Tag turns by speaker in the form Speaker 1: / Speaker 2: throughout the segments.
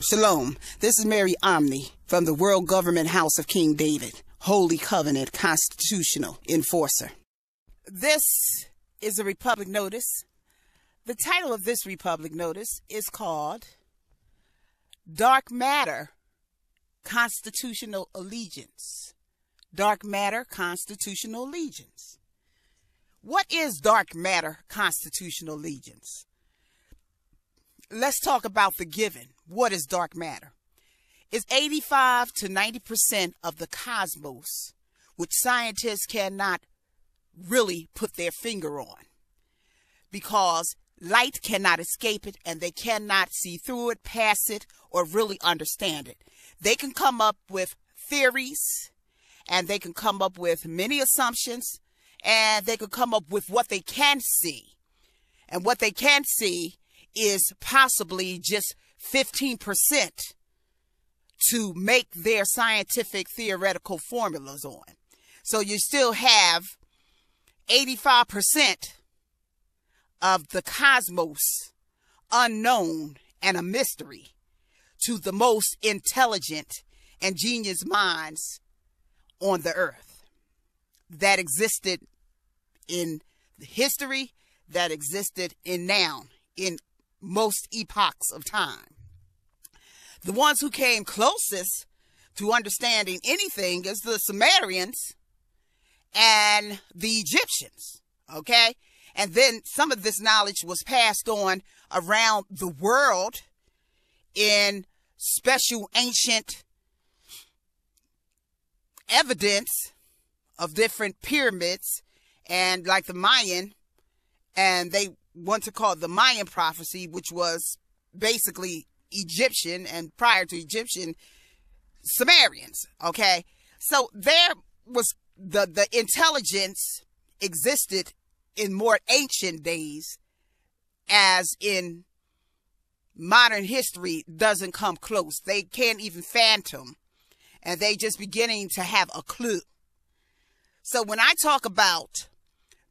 Speaker 1: Shalom, this is Mary Omni from the World Government House of King David, Holy Covenant Constitutional Enforcer. This is a Republic Notice. The title of this Republic Notice is called Dark Matter Constitutional Allegiance. Dark Matter Constitutional Allegiance. What is dark matter constitutional allegiance? Let's talk about the given. What is dark matter? It's 85 to 90% of the cosmos, which scientists cannot really put their finger on because light cannot escape it and they cannot see through it, pass it, or really understand it. They can come up with theories and they can come up with many assumptions and they can come up with what they can see. And what they can see is possibly just 15% to make their scientific theoretical formulas on. So you still have 85% of the cosmos unknown and a mystery to the most intelligent and genius minds on the earth that existed in history, that existed in now, in most epochs of time. The ones who came closest to understanding anything is the Sumerians and the Egyptians, okay? And then some of this knowledge was passed on around the world in special ancient evidence of different pyramids, and like the Mayan, and they want to call it the Mayan prophecy, which was basically Egyptian and prior to Egyptian Sumerians. Okay, so there was the intelligence existed in more ancient days, as in modern history doesn't come close. They can't even fathom, and they just beginning to have a clue. So when I talk about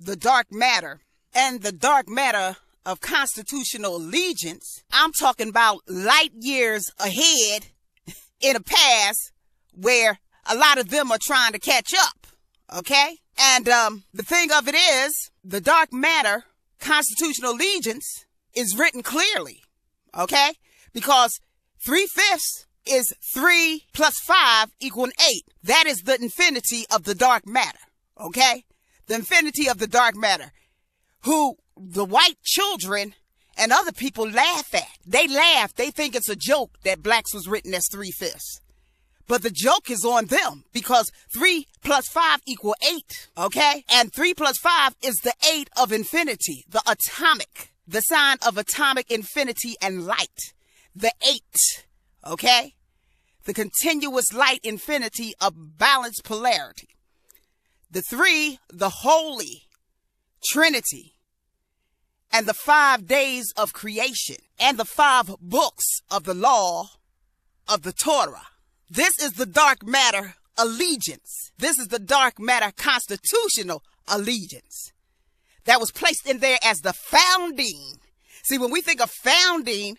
Speaker 1: the dark matter and the dark matter of constitutional allegiance, I'm talking about light years ahead in a past where a lot of them are trying to catch up, okay? And the thing of it is, the dark matter constitutional allegiance is written clearly, okay? Because 3/5 is 3 plus 5 equaling 8. That is the infinity of the dark matter, okay? The infinity of the dark matter, who the white children and other people laugh at. They laugh. They think it's a joke that blacks was written as 3/5. But the joke is on them because 3 plus 5 equal 8, okay? And 3 plus 5 is the 8 of infinity, the atomic, the sign of atomic infinity and light, the 8, okay? The continuous light infinity of balanced polarity. The 3, the holy Trinity, and the 5 days of creation, and the 5 books of the law of the Torah. This is the dark matter allegiance. This is the dark matter constitutional allegiance that was placed in there as the founding. See, when we think of founding,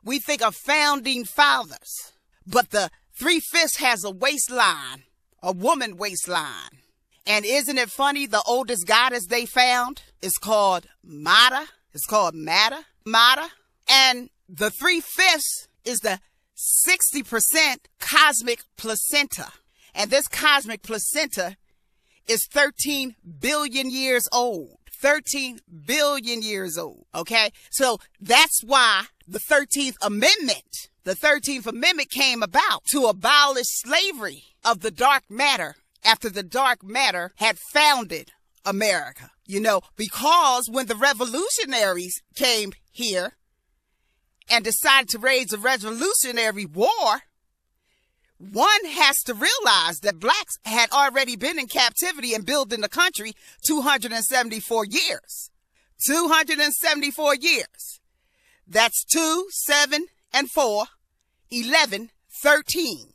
Speaker 1: we think of founding fathers. But the 3/5 has a waistline, a woman waistline. And isn't it funny? The oldest goddess they found is called Mata. It's called Mata. And the 3/5 is the 60% cosmic placenta. And this cosmic placenta is 13 billion years old. 13 billion years old. Okay. So that's why the 13th Amendment came about to abolish slavery of the dark matter after the dark matter had founded America. You know, because when the revolutionaries came here and decided to raise a revolutionary war, one has to realize that blacks had already been in captivity and building the country 274 years. 274 years. That's 2, 7, and 4, 11, 13.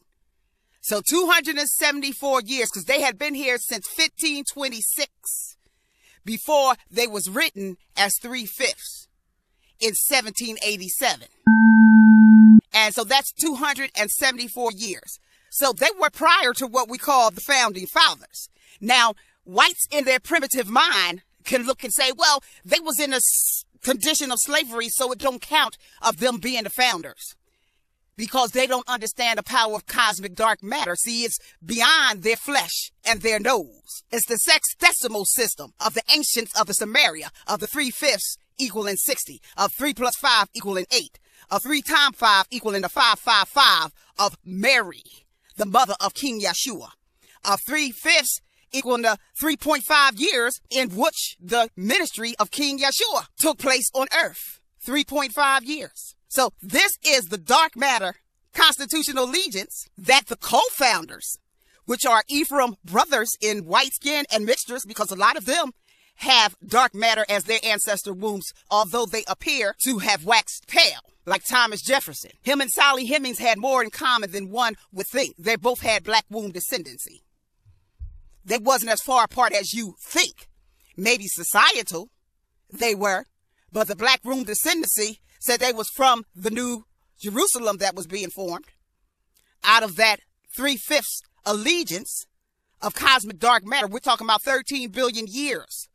Speaker 1: So 274 years, because they had been here since 1526, before they was written as 3/5 in 1787. And so that's 274 years. So they were prior to what we call the founding fathers. Now, whites in their primitive mind can look and say, well, they was in a condition of slavery, so it don't count of them being the founders, because they don't understand the power of cosmic dark matter. See, it's beyond their flesh and their nose. It's the sextesimal system of the ancients of the Samaria, of the 3/5 equaling 60, of 3 plus 5 equaling 8, of 3 times 5 equaling the 555 of Mary, the mother of King Yeshua, of 3/5 equaling the 3.5 years in which the ministry of King Yeshua took place on earth. 3.5 years. So this is the dark matter constitutional allegiance that the co-founders, which are Ephraim brothers in white skin and mixtures, because a lot of them have dark matter as their ancestor wombs, although they appear to have waxed pale, like Thomas Jefferson. Him and Sally Hemings had more in common than one would think. They both had black womb descendancy. They wasn't as far apart as you think. Maybe societal, they were, but the black womb descendancy said they was from the new Jerusalem that was being formed out of that 3/5 allegiance of cosmic dark matter. We're talking about 13 billion years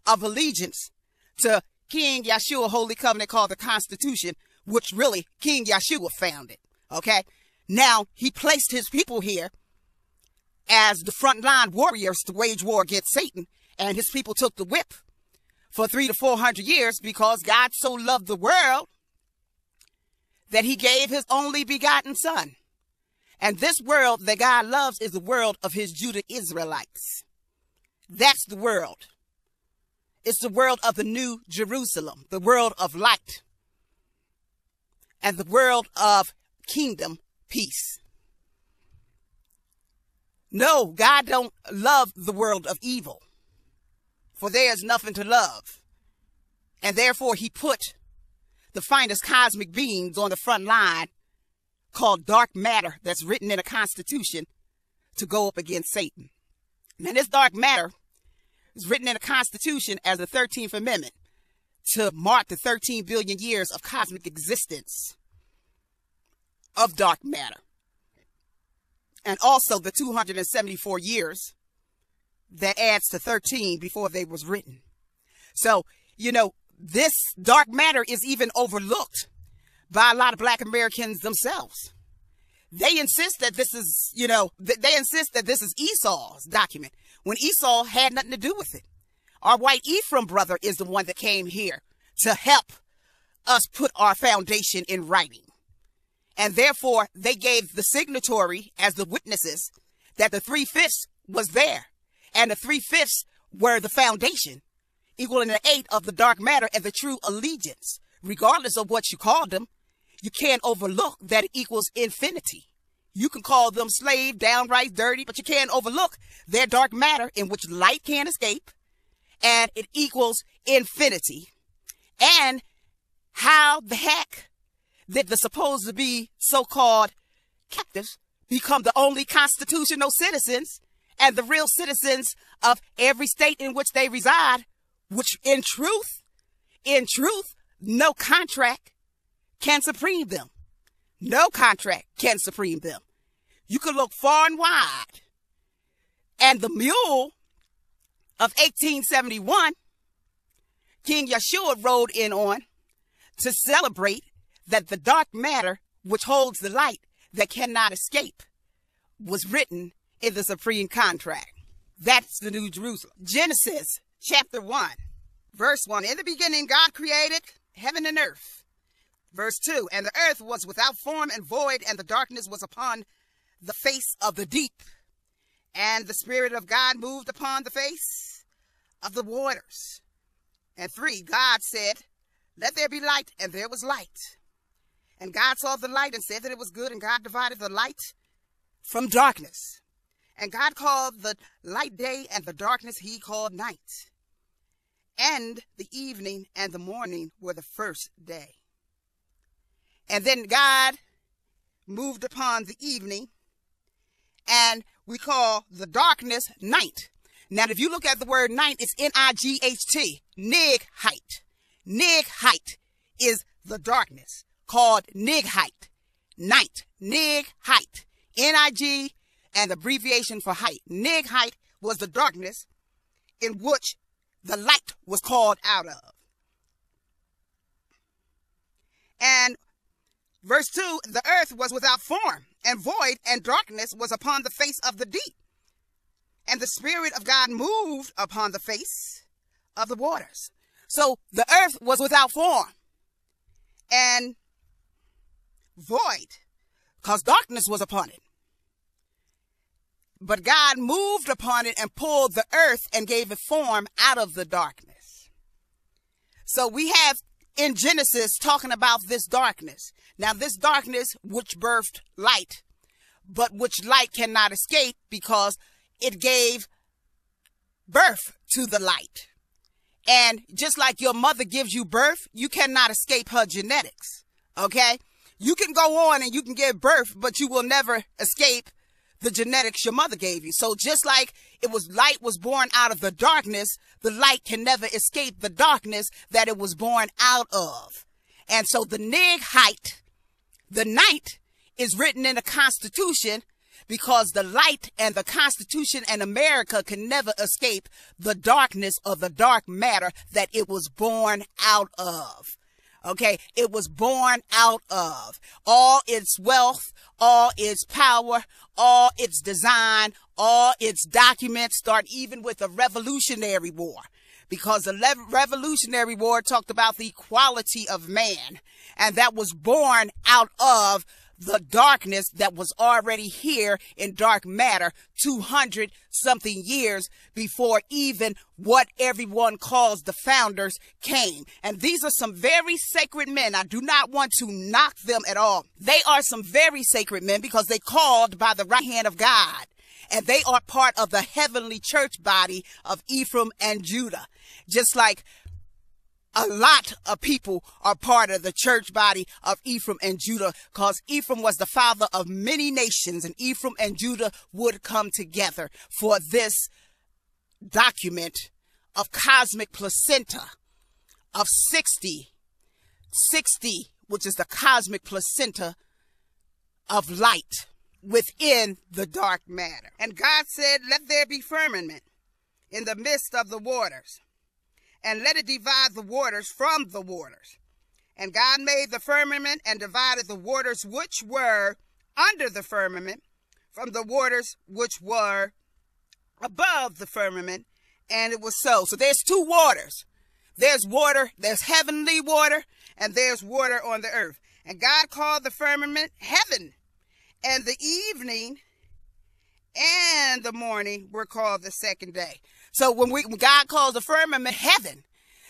Speaker 1: of allegiance to King Yeshua Holy Covenant called the Constitution, which really King Yeshua founded. Okay. Now he placed his people here as the frontline warriors to wage war against Satan, and his people took the whip for 300 to 400 years because God so loved the world that he gave his only begotten son. And this world that God loves is the world of his Judah Israelites. That's the world. It's the world of the new Jerusalem, the world of light, and the world of kingdom peace. No, God don't love the world of evil, for there is nothing to love. And therefore he put the finest cosmic beings on the front line called dark matter that's written in a constitution to go up against Satan. Now this dark matter is written in a constitution as the 13th Amendment to mark the 13 billion years of cosmic existence of dark matter. And also the 274 years that adds to 13 before they was written. So, you know, this dark matter is even overlooked by a lot of black Americans themselves. They insist that this is, you know, they insist that this is Esau's document when Esau had nothing to do with it. Our white Ephraim brother is the one that came here to help us put our foundation in writing. And therefore, they gave the signatory as the witnesses that the 3/5 was there. And the 3/5 were the foundation, equaling the 8 of the dark matter and the true allegiance. Regardless of what you call them, you can't overlook that it equals infinity. You can call them slave, downright dirty, but you can't overlook their dark matter in which light can't escape. And it equals infinity. And how the heck did the supposed to be so-called captives become the only constitutional citizens and the real citizens of every state in which they reside, which in truth, no contract can supreme them. No contract can supreme them. You can look far and wide. And the mule of 1871, King Yeshua rode in on to celebrate that the dark matter, which holds the light that cannot escape, was written in the supreme contract. That's the New Jerusalem. Genesis chapter 1, verse 1. In the beginning, God created heaven and earth. Verse 2. And the earth was without form and void, and the darkness was upon the face of the deep. And the Spirit of God moved upon the face of the waters. And 3. God said, let there be light, and there was light. And God saw the light and said that it was good, and God divided the light from darkness. And God called the light day, and the darkness he called night. And the evening and the morning were the first day. And then God moved upon the evening, and we call the darkness night. Now, if you look at the word night, it's N-I-G-H-T, Nig-height. Nig-height is the darkness, called Nig-height. night. Nig height. N-I-G, and abbreviation for height. Nig height was the darkness in which the light was called out of. And verse 2, the earth was without form and void, and darkness was upon the face of the deep. And the Spirit of God moved upon the face of the waters. So the earth was without form and void, because darkness was upon it. But God moved upon it and pulled the earth and gave it form out of the darkness. So we have in Genesis talking about this darkness. Now this darkness which birthed light, but which light cannot escape because it gave birth to the light. And just like your mother gives you birth, you cannot escape her genetics. Okay? You can go on and you can give birth, but you will never escape the genetics your mother gave you. So just like light was born out of the darkness, the light can never escape the darkness that it was born out of. And so the nig height, the night, is written in the Constitution because the light and the Constitution and America can never escape the darkness or the dark matter that it was born out of. Okay, it was born out of all its wealth, all its power, all its design, all its documents, start even with the Revolutionary War, because the Revolutionary War talked about the equality of man, and that was born out of the darkness that was already here in dark matter 200 something years before even what everyone calls the founders came. And these are some very sacred men. I do not want to knock them at all. They are some very sacred men because they called by the right hand of God. And they are part of the heavenly church body of Ephraim and Judah. Just like a lot of people are part of the church body of Ephraim and Judah, because Ephraim was the father of many nations, and Ephraim and Judah would come together for this document of cosmic placenta of 60, which is the cosmic placenta of light within the dark matter. And God said, let there be firmament in the midst of the waters, and let it divide the waters from the waters. And God made the firmament and divided the waters which were under the firmament from the waters which were above the firmament. And it was so. So there's two waters. There's water, there's heavenly water, and there's water on the earth. And God called the firmament heaven. And the evening and the morning were called the second day. So when God calls the firmament heaven,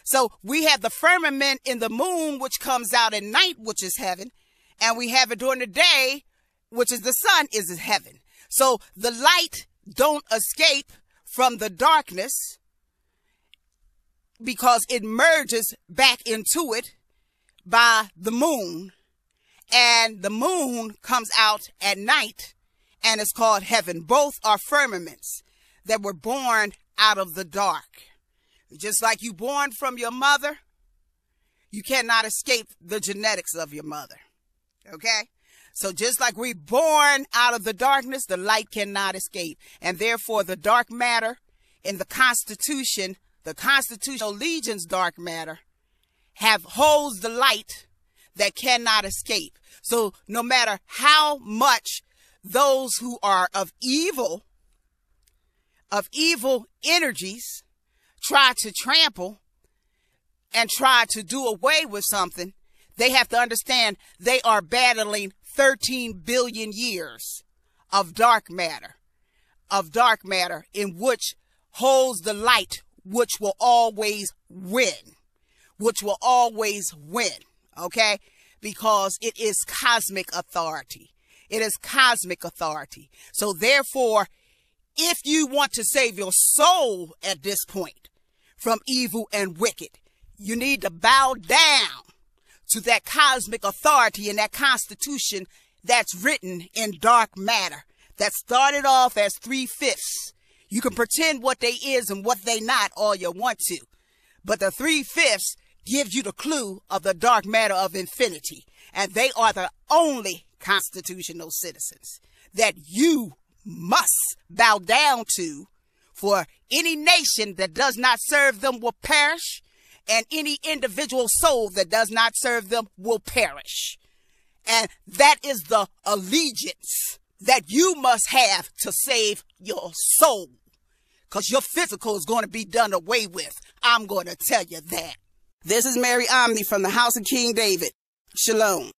Speaker 1: so we have the firmament in the moon, which comes out at night, which is heaven, and we have it during the day, which is the sun, is heaven. So the light don't escape from the darkness because it merges back into it by the moon, and the moon comes out at night, and it's called heaven. Both are firmaments that were born out of the dark. Just like you born from your mother, you cannot escape the genetics of your mother. Okay? So just like we're born out of the darkness, the light cannot escape. And therefore the dark matter in the Constitution, the constitutional Allegiance dark matter, holds the light that cannot escape. So no matter how much those who are of evil energies try to trample and try to do away with something, they have to understand they are battling 13 billion years of dark matter in which holds the light, which will always win, okay? Because it is cosmic authority. It is cosmic authority. So therefore, if you want to save your soul at this point from evil and wicked, you need to bow down to that cosmic authority and that constitution that's written in dark matter, that started off as 3/5. You can pretend what they is and what they not all you want to, but the 3/5 gives you the clue of the dark matter of infinity, and they are the only constitutional citizens that you must bow down to, for any nation that does not serve them will perish, and any individual soul that does not serve them will perish. And that is the allegiance that you must have to save your soul, because your physical is going to be done away with. I'm going to tell you that. This is Mary Omni from the House of King David. Shalom.